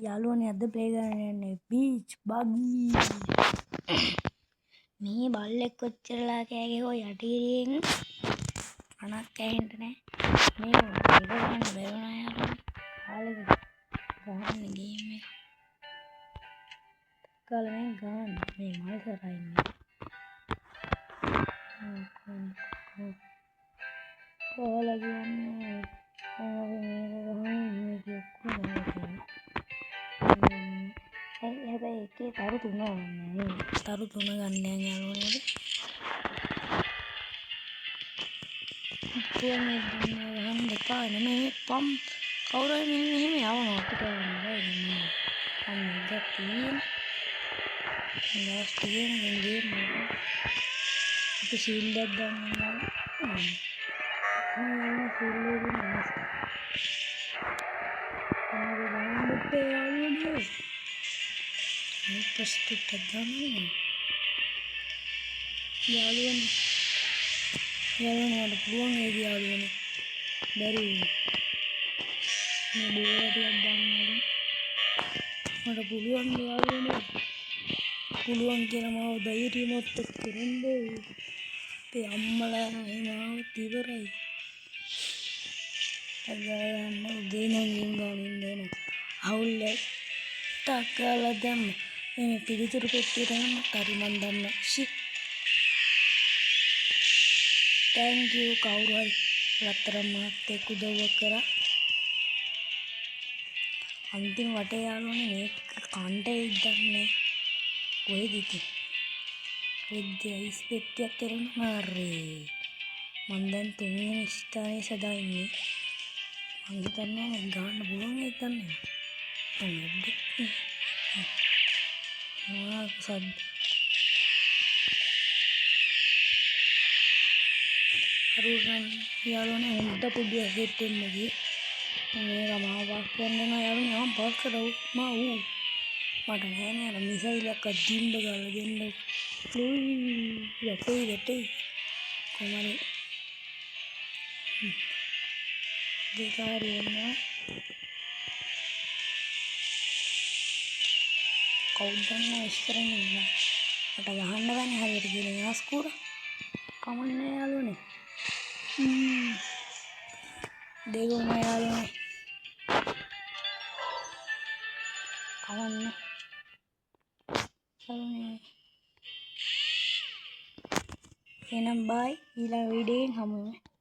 යාළුවනේ අද ප්ලේ කරන්න යන්නේ බීච් බගී. මේ බල්ලෙක් කොච්චරලා කෑ ගැහුවා යටිරියෙන් අනක් ඇහෙන්න නැහැ. මේ ඉර ගන්න බැරුණා යාළුවනේ. කාලෙක ගහන්න ගේම් එක. කාලෙන් ගහන්න මේ මල් සරා ඉන්නේ. කොහොලා කියන්නේ හැබැයි එකේ තරු 3 ගන්න. තරු 3 ගන්න යාළුවනේ. කොහොමද ගන්න දෙපා නෙමෙයි පම් කවුරු හරි මෙහෙම යවනවා අපිට යන්න බෑ නේ. අන්න ඒක තියෙන. ලාස් තියෙන ගේම් එක. අපි ෂීල්ඩ් එකක් දාන්න ඕනේ. ෂීල්ඩ් එක නෑස්. ආයෙ ගන්න දෙපේ යාළුවනේ. මේ පස්ටික් එක දාන්න. යාළුවනේ මට පුළුවන් නේද යාළුවනේ බැරි මේ බෝල ටිකක් දාන්න මට පුළුවන් යාළුවනේ පුළුවන් කියලා මාව ධෛර්යමත් කරන්නේ අපේ අම්මලා මාව ඉවරයි අගයන්න උදේනම් ගානින් දෙන අවුල් ටක්කලා දැම්ම මේ පිළිතුරු පෙට්ටියට නම් හරි මන් දන්න ෂිට් thank you කවුරු හරි රත්තරන් මහත්තයෙක් උදව්ව කරා අන්තිම වටේ යාළුවනේ මේක කණ්ඩේ ඉදන්නේ කොහෙද ඉතින් වෙද්දී අයිස් පෙට්ටියක් කරනවා රේ මන් දැන් තුන්වෙනි ස්ථානයේ සදා ඉන්නේ මං හිතන්නේ මම ගන්න පුළුවන් ඒක දන්නේ මම සද්ද අරුණ යාළුවනේ හොඳ පුඩු ඇහෙත් එන්නේ මේක මාව පාස් කරන්න යනවා යාළුවනේ මම පාස් කරව මා ඌ මට නෑනේ අර මිසයිල් එකක් දිම්බ ගාලා දෙන්න යටේ කොමරි දෙකාරියන කවුද දන්නේ ඉස්තරන් ඉන්න මට ගහන්න බෑනේ හරියට ගිහින් ආස්කුර කමන්නේ යාළුවනේ දෙගොම යාළුවනේ කමන්නේ යාළුවනේ එහෙනම් බයි ඊළඟ වීඩියෝෙන් හමු වෙමු